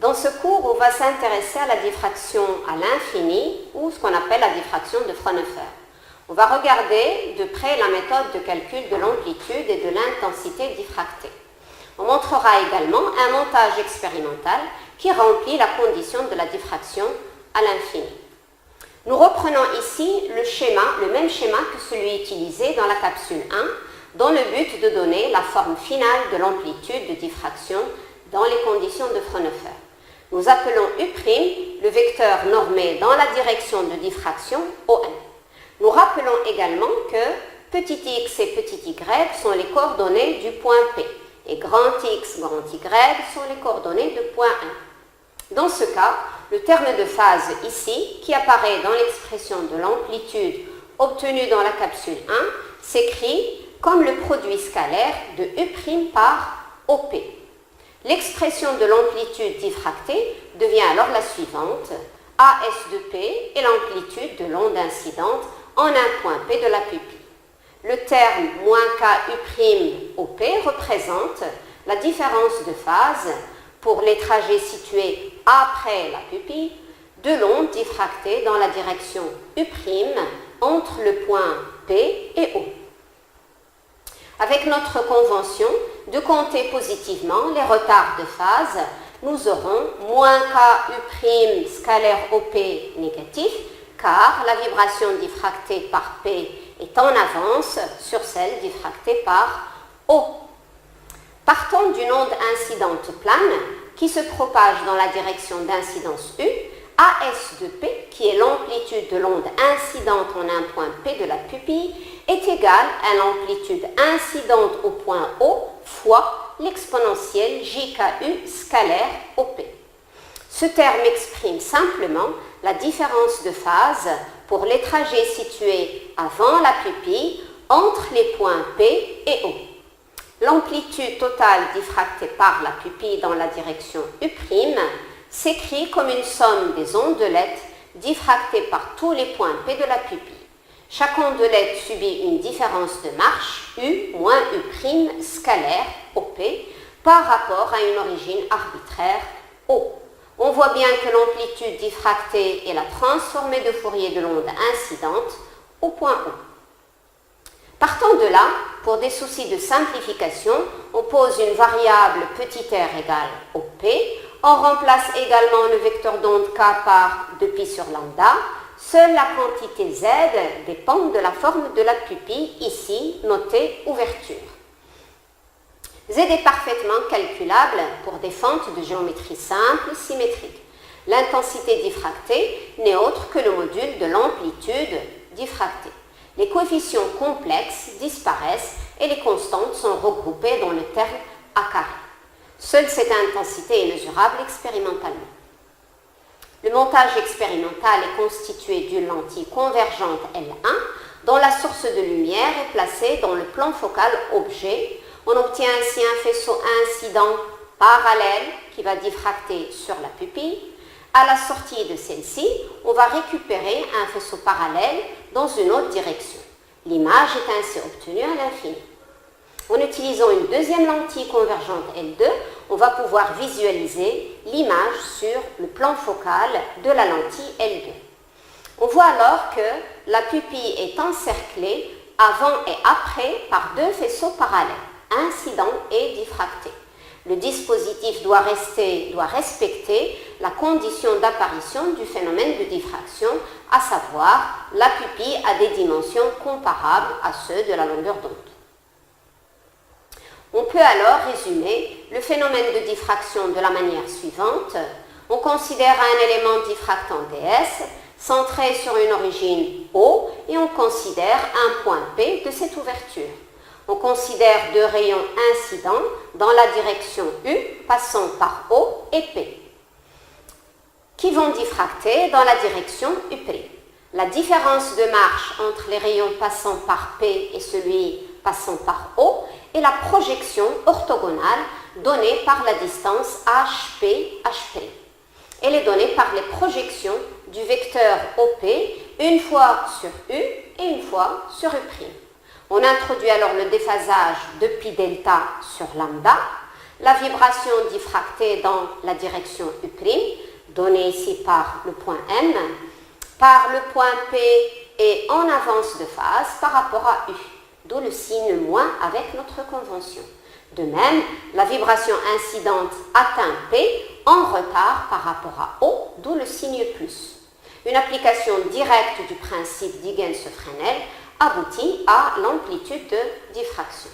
Dans ce cours, on va s'intéresser à la diffraction à l'infini, ou ce qu'on appelle la diffraction de Fraunhofer. On va regarder de près la méthode de calcul de l'amplitude et de l'intensité diffractée. On montrera également un montage expérimental qui remplit la condition de la diffraction à l'infini. Nous reprenons ici le même schéma que celui utilisé dans la capsule 1, dans le but de donner la forme finale de l'amplitude de diffraction dans les conditions de Fraunhofer. Nous appelons U' le vecteur normé dans la direction de diffraction ON. Nous rappelons également que petit x et petit y sont les coordonnées du point P et grand X, grand Y sont les coordonnées de point 1. Dans ce cas, le terme de phase ici, qui apparaît dans l'expression de l'amplitude obtenue dans la capsule 1, s'écrit comme le produit scalaire de U' par OP. L'expression de l'amplitude diffractée devient alors la suivante. AS de P est l'amplitude de l'onde incidente en un point P de la pupille. Le terme moins KU' OP représente la différence de phase pour les trajets situés après la pupille de l'onde diffractée dans la direction U' entre le point P et O. Avec notre convention de compter positivement les retards de phase, nous aurons moins KU' scalaire OP négatif, car la vibration diffractée par P est en avance sur celle diffractée par O. Partant d'une onde incidente plane qui se propage dans la direction d'incidence U, AS de P, qui est l'amplitude de l'onde incidente en un point P de la pupille, est égale à l'amplitude incidente au point O fois l'exponentielle JKU scalaire OP. Ce terme exprime simplement la différence de phase pour les trajets situés avant la pupille entre les points P et O. L'amplitude totale diffractée par la pupille dans la direction U' s'écrit comme une somme des ondelettes diffractées par tous les points P de la pupille. Chaque ondelette subit une différence de marche U moins U' scalaire OP par rapport à une origine arbitraire O. On voit bien que l'amplitude diffractée est la transformée de Fourier de l'onde incidente au point O. Partant de là, pour des soucis de simplification, on pose une variable petit r égale OP. On remplace également le vecteur d'onde K par 2π sur lambda. Seule la quantité Z dépend de la forme de la pupille, ici notée ouverture. Z est parfaitement calculable pour des fentes de géométrie simple symétrique. L'intensité diffractée n'est autre que le module de l'amplitude diffractée. Les coefficients complexes disparaissent et les constantes sont regroupées dans le terme A carré. Seule cette intensité est mesurable expérimentalement. Le montage expérimental est constitué d'une lentille convergente L1 dont la source de lumière est placée dans le plan focal objet. On obtient ainsi un faisceau incident parallèle qui va diffracter sur la pupille. À la sortie de celle-ci, on va récupérer un faisceau parallèle dans une autre direction. L'image est ainsi obtenue à l'infini. En utilisant une deuxième lentille convergente L2, on va pouvoir visualiser l'image sur le plan focal de la lentille L2. On voit alors que la pupille est encerclée avant et après par deux faisceaux parallèles, incident et diffracté. Le dispositif doit respecter la condition d'apparition du phénomène de diffraction, à savoir la pupille a des dimensions comparables à ceux de la longueur d'onde. On peut alors résumer le phénomène de diffraction de la manière suivante. On considère un élément diffractant ds centré sur une origine O et on considère un point P de cette ouverture. On considère deux rayons incidents dans la direction U passant par O et P qui vont diffracter dans la direction U'. La différence de marche entre les rayons passant par P et celui passant par O est la projection orthogonale donnée par la distance HP. Elle est donnée par les projections du vecteur OP une fois sur U et une fois sur U'. On introduit alors le déphasage de pi delta sur lambda. La vibration diffractée dans la direction U', donnée ici par le point M, par le point P est en avance de phase par rapport à U, d'où le signe moins avec notre convention. De même, la vibration incidente atteint P en retard par rapport à O, d'où le signe plus. Une application directe du principe d'Higgs-Fresnel aboutit à l'amplitude de diffraction.